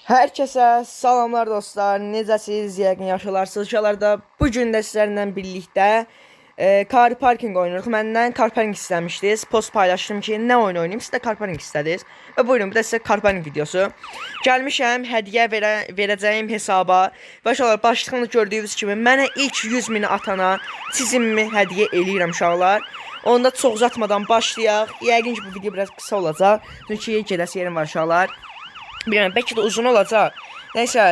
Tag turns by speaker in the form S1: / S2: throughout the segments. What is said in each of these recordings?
S1: Herkese salamlar dostlar. Necəsiniz? Yəqin yaxşılarsınız. Uşaqlarda bu gün də sizlərlə birlikdə car parking oynayırıq. Məndən car parking istəmişdiniz. Post paylaşdım ki, nə oyun oynayım? Siz də car parking istədiniz. Və buyurun, bu da sizə car parking videosu. Gəlmişəm hədiyyə verəcəyim hesaba. Və uşaqlar, başlığında gördüyünüz kimi mənə ilk 100.000 atana çizimimi hədiyyə eləyirəm uşaqlar. Onda çox uzatmadan başlayaq. Yəqin ki, bu video biraz qısa olacaq. Çünki gedəsi yerim var uşaqlar. Bilmem, bəlkə də uzun olacaq. Nəysə,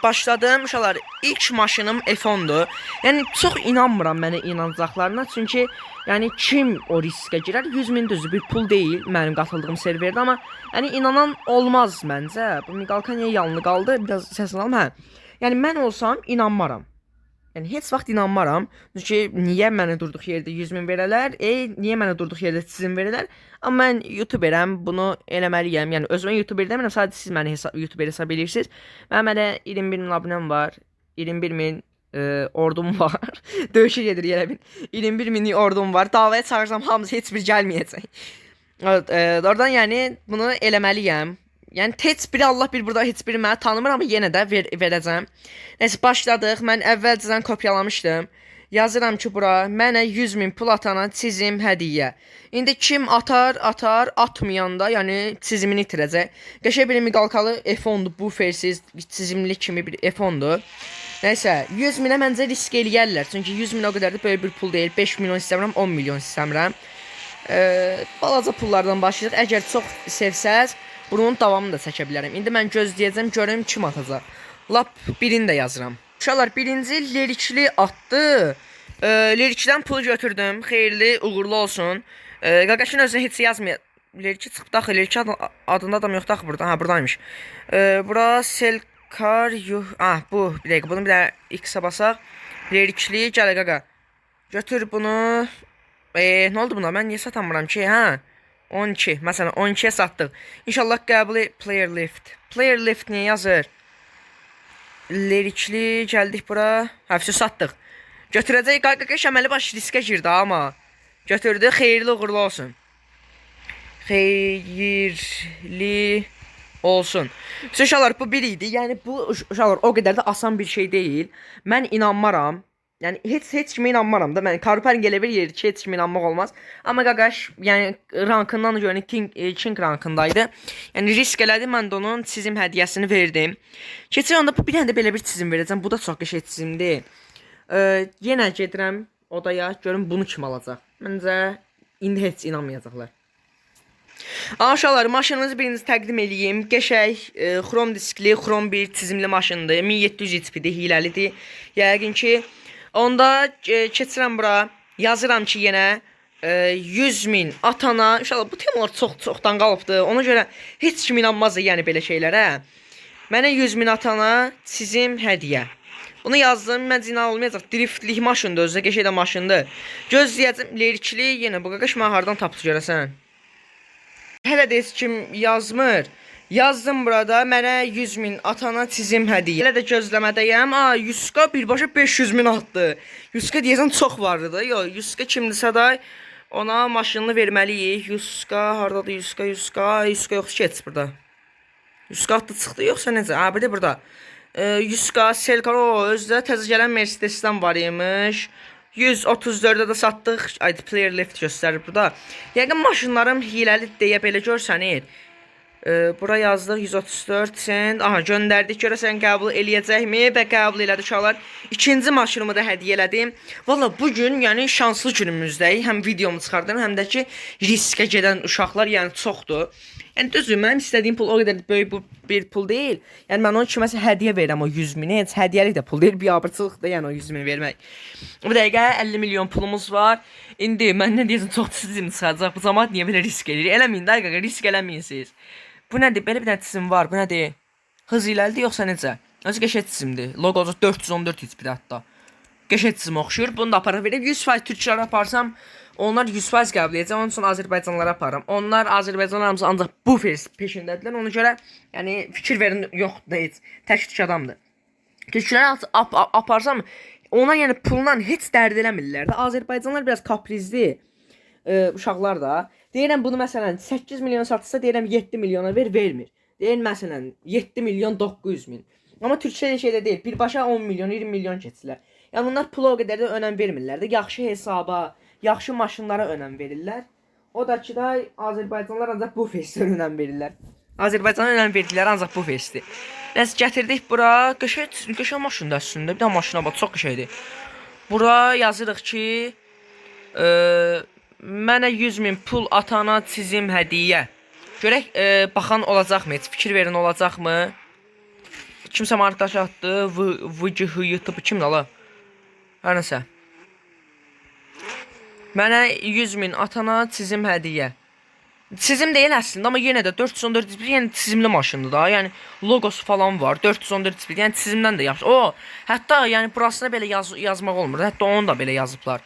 S1: başladım. Uşaqlar, ilk maşınım F10'dur. Yəni çox inanmıram mənə inanacaqlarına. Çünki yəni kim o riskə girər? 100.000 düzdür, bir pul deyil mənim qatıldığım serverdə, amma yəni inanan olmaz məncə. Bu miqalka niyə yanlı qaldı? Biraz səsini alım, hə. Yəni mən olsam inanmaram. Yəni heç vaxt inanmaram. Çünki niyə mənə durduq yerdə 100.000 verələr? Niyə mənə durduq yerdə çizim verələr? Amma mən YouTuberəm, bunu eləməliyəm. Yəni özümə YouTuber demirəm, sadəcə siz məni YouTuber hesab edirsiniz. Mənim elə 21.000 abunəm var. 21.000 ordum var. Döyüşə gedir yerə bin. 21.000 ordum var. Davaya çağırsam hamısı heç bir gəlməyəcək. Oradan yəni bunu eləməliyəm. Yəni heç biri Allah bir burada heç biri məni tanımır, amma yenə də verəcəm. Nəysə başladıq. Mən əvvəlcədən kopyalamışdım. Yazıram ki, bura mənə 100.000 pul atana çizim hədiyyə. İndi kim atar, atmayanda, yəni çizimini itirəcək. Qəşəng bir miqalkalı F10'dur, bu fersiz çizimli kimi bir F10'dur. Nəysə, 100.000-ə məncə risk eləyərlər. Çünki 100.000 o qədər də böyük bir pul deyil. 5 milyon istəmirəm, 10 milyon istəmirəm. Balaca pullardan başlayırıq. Əgər çox sevsəz, bunun davamını da çəkə bilərəm. İndi mən gözləyəcəm, görüm kim atacaq. Lap birini də yazıram. Uşaqlar, birinci Lerikli atdı. Leriklidən pulu götürdüm. Xeyirli, uğurlu olsun. Qaqaşın özünə heç yazmıyor. Lerikli çıxdı axı. Lerikli adında adam yoxdur axı burada. Ha, buradaymış. Bura Selkar bu, bir dəqiqə. Bunu bir də X-ə basaq. Lerikli, gələ qaqa. Götür bunu. Nə oldu buna? Mən niyə satamıram ki? Hə? 12. Məsələn 12'ye satdıq. İnşallah qəbul player lift. Player lift niyə yazır? Lerikli gəldik bura. Həfsə satdıq. Götürəcək qaqa şəməli baş riskə girdi amma. Götürdü. Xeyirli uğurlu olsun. Xeyirli olsun. Uşaqlar, bu bir idi. Yəni bu uşaqlar o qədər də asan bir şey deyil. Mən inanmaram. Yəni heç kimə inanmaram da. Mən Karpen gələ bilir ki, heç kimə inanmaq olmaz. Amma qaqaş, yəni rankından görə King rankındaydı. Yəni risk elədi, mən də onun çizim hədiyyəsini verdim. Keçən onda bir dənə də belə bir çizim verəcəm. Bu da çox qəşəng çizimdir. Yenə gedirəm odaya, görüm bunu kim alacaq. Məncə indi heç inanmayacaqlar. Aşağılar, maşınınızı birinizi təqdim eləyim. Qəşəng, xrom diskli, xrom bir çizimli maşındır. 1700 HP-dir, hiləlidir. Yəqin ki, onda keçirəm bura. Yazıram ki, yenə 100.000 atana. İnşallah bu temalar çoxdan qalıbdır. Ona görə heç kim inanmaz yəni belə şeylərə. Mənə 100.000 atana çizim hədiyyə. Bunu yazdım, məncə inan olmayacaq. Driftlik maşındır, özü də qəşəng də maşındır. Gözləyəcəm, Lerikli yenə. Bu qaqaş mən hardan tapdı görəsən? Hələ də heç kim yazmır. Yazdım burada, mənə 100.000 atana çizim hədiyyə. Hələ də gözləmədəyəm. 100k birbaşa 500.000 atdı. 100k deyəsən çox vardı da. Yox, 100k kimdisə də ona maşınını verməliyik. 100k hardadır? 100k yoxdur ki, heç burada. 100k atdı çıxdı, yoxsa necə? Bir də burada. 100k Selkar, özdə təzə gələn Mercedes'dən var imiş. 134'də də satdıq. Player lift göstərir burada. Yəqin maşınlarım hiləli deyə belə görsənir. Bura yazdıq 134 cent. Aha, göndərdik. Görəsən qəbul eləyəcəkmi? Və qəbul elədi uşaqlar. İkinci maşınımı da hədiyyə elədim. Valla bugün yəni şanslı günümüzdəyik. Həm videomu çıxardım, həm də ki riskə gedən uşaqlar yəni çoxdur. Yəni düzdür, mənim istədiyim pul o qədər böyük bir pul deyil. Yəni mən onun kiməsə hədiyyə verirəm o 100.000'i. Heç hədiyyəlik də pul deyil, bir abırçılıqdır yəni o 100.000 vermək. Bu dəqiqə 50 milyon pulumuz var. İndi mən nə deyəsən çox çizim çıxacaq. Bu cəmaət niyə belə risk eləyir? Eləməyin də qaqa, risk eləməyin siz. Bu nədir? Belə bir dənə çizim var. Bu nədir? Hız iləlidir yoxsa necə? Özü qəşəng çizimdir. Logosu 414 HP-dir hətta. Qəşəng çizim oxşuyur. Bunu da apara verib 100% türkçülərə aparsam, onlar 100% qəbul edəcəm. Onun üçün Azərbaycanlılara aparıram. Onlar Azərbaycanlılarımız ancaq bu peşindədirlər. Ona görə yəni fikir verin, yoxdur heç. Tək türk adamdır. Türkçülərə aparsam, onlar yəni pulla heç dərd eləmirlər də. Azərbaycanlılar biraz kaprizli uşaqlar da. Deyirəm bunu məsələn 8 milyon satsa deyirəm 7 milyona vermir. Deyir məsələn 7 milyon 900 min. Amma Türkçədə şeydə deyil. Birbaşa 10 milyon, 20 milyon keçirlər. Yəni bunlar pula o qədər də önəm vermirlər də. Yaxşı hesaba, yaxşı maşınlara önəm verirlər. O da ki da Azərbaycanlılar ancaq bu festivalə önəm verirlər. Azərbaycana önəm verdilər ancaq bu festi. Nəsə gətirdik bura. Qəşəng maşındır əslində. Bir də maşına bax, çox qəşəngdir. Bura yazırıq ki, mənə 100 min pul atana çizim hədiyyə. Görək baxan olacaqmı? Heç fikir verin olacaqmı? Kimsə maraqdaş atdı. YouTube kimdir ala? Hər nəsə. Mənə 100 min atana çizim hədiyyə. Çizim deyil əslində, amma yenə də 414 bir yəni çizimli maşındır da. Yəni logosu falan var. 414 bir yəni çizimdən də yaxşı. O, hətta yəni burasına belə yazmaq olmur. Hətta onu da belə yazıblar.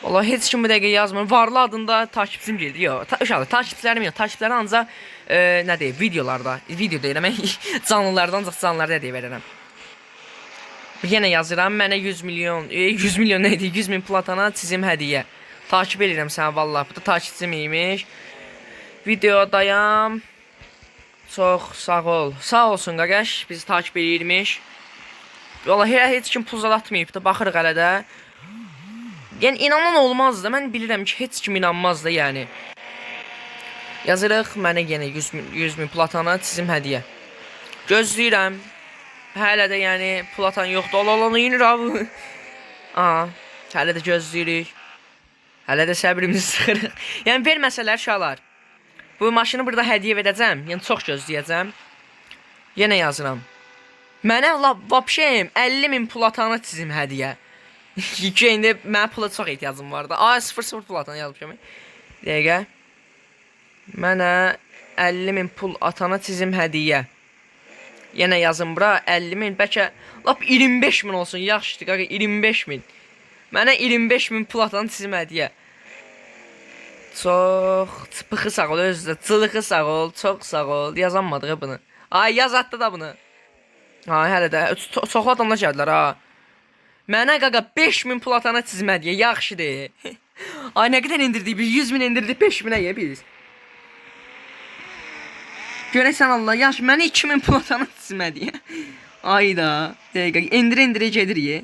S1: Vallahi heç kim bu dəqiqə yazmır. Varlı adında takipçim gəldi. Yox, uşaqlar takipçilərim yox. Takipçiləri ancaq nə deyim, videolarda, video deyirəm, canlılardan ancaq canlılarda deyə verərəm. Yenə yazıram, mənə 100 milyon nə idi? 100 min platana çizim hədiyyə. Takip edirəm səni vallahi. Bu da takipçim imiş. Videodayam. Çox sağ ol. Sağ olsun qardaş, bizi takip edirmiş. Vallahi heç kim pul atmayıb da, baxırıq hələ də. Yəni inanan olmaz da. Mən bilirəm ki, heç kim inanmaz da yəni. Yazırıq, mənə yenə 100 min platana çizim hədiyyə. Gözləyirəm. Hələ də yəni platan yoxdur. Olanı yenir abi. Aha, hələ də gözləyirik. Hələ də səbrimizi sıxırıq. Yəni verməsələr şalar. Bu maşını burada hədiyyə verəcəm. Yəni çox gözləyəcəm. Yenə yazıram. Mənə vapşəyim 50 min platana çizim hədiyyə. İndi mənə pula çox ehtiyacım vardı. Aa 00 platana yazmışam. Dəqiqə. Mənə 50 min pul atana çizim hədiyyə. Yenə yazın bura 50 min. Bəlkə lap 25 min olsun. Yaxşıdır qaqa 25 min. Mənə 25 min pul atana çizim hədiyyə. Çox çıpıxı sağ ol özdə. Çılıxı sağ ol. Çox sağ ol. Yazanmadığı bunu. Ay yaz atdı da bunu. Ay hələ də. Çoxlu adamlar gəldilər ha. Mənə qaqa 5 min pul atana çizim hədiyyə. Yaxşıdır. Ay nə qədər indirdik biz? 100 min indirdik 5 minə yə biz. Görəsən Allah, yaxşı, mənə 2000 pul atana çizim hədiyyə. Ayda, dəqiqə, indirə gedir ye.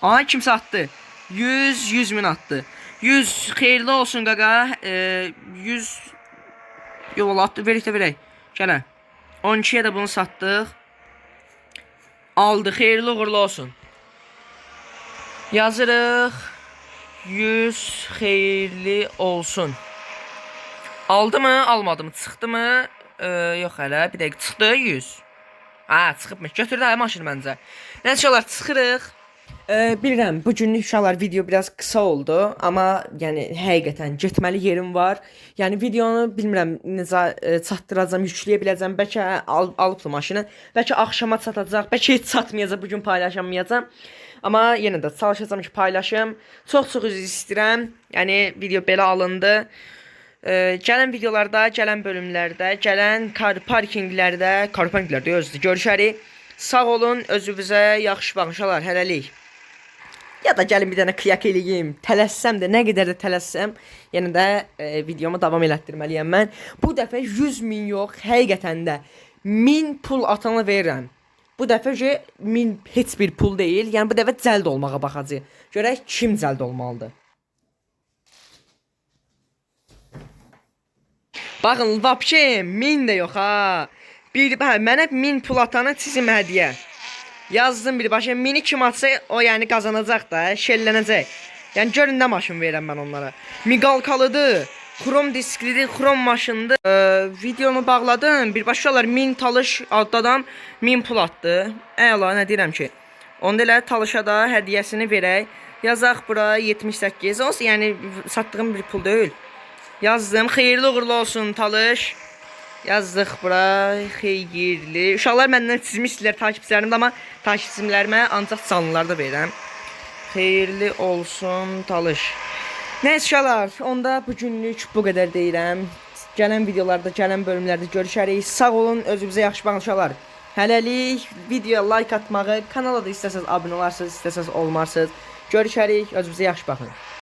S1: Ay, kimsə atdı. 100 min attı. 100 xeyirli olsun qaqa. 100 yol atdı, verək də verək. Gələ. 12'ye də bunu satdıq. Aldı, xeyirli uğurlu olsun. Yazırıq. 100 xeyirli olsun. Aldı mı, almadı mı, çıxdı mı? Yox hələ, bir dəqiq çıxdı 100. Ha, çıxıbmış. Götürdü hə maşını məncə. Nəsə olar, çıxırıq. Bilirəm, bu günlük uşaqlar video biraz qısa oldu, amma yəni həqiqətən getməli yerim var. Yəni videonu bilmirəm necə çatdıracağam, yükləyə biləcəm. Bəlkə alıbdı maşını, bəlkə axşama çatacaq, bəlkə heç çatmayacaq, bu gün paylaşamayacağam. Amma yenə də çalışacağam ki, paylaşım. Çox üzr istəyirəm. Yəni video belə alındı. Gələn videolarda, gələn bölümlərdə, gələn car parkinglərdə görüşərik. Sağ olun, özünüzə yaxşı baxın uşaqlar, hələlik. Ya da gəlin bir dənə kıyak eləyim, tələssəm də, nə qədər də tələssəm, yenə də videomu davam elətdirməliyəm mən. Bu dəfə 100 min yox, həqiqətən də 1000 pul atana verirəm. Bu dəfə 1000 heç bir pul deyil, yəni bu dəfə cəld olmağa baxacaq. Görək kim cəld olmalıdır. Baxın, vapşe 1000 də yox ha. Mənə 1000 pul atana çizim hədiyyə. Yazdım birbaşa, 1000'i kim atsa o yəni qazanacaq da, şellənəcək. Yəni görün nə maşın verirəm mən onlara. Miqalkalıdır, krom disklidir, krom maşındır. Videomu bağladım, birbaşa 1000 talış adladan 1000 pul atdı. Əla, nə deyirəm ki. Onda elə talışa da hədiyyəsini verək. Yazaq bura 78 olsun, yəni satdığım bir pul deyil. Yazdım, xeyirli uğurlu olsun talış. Yazdıq bura, xeyirli. Uşaqlar məndən çizmişdilər takipçilərimdə, amma takipçilərimə ancaq canlılarda verirəm. Xeyirli olsun talış. Nəysə uşaqlar, onda bugünlük bu qədər deyirəm. Gələn videolarda, gələn bölümlərdə görüşərik. Sağ olun, özünüzə yaxşı baxın uşaqlar. Hələlik videoya like atmağı, kanala da istəsəz abunə olarsınız, istəsəz olmarsınız. Görüşərik, özünüzə yaxşı baxın.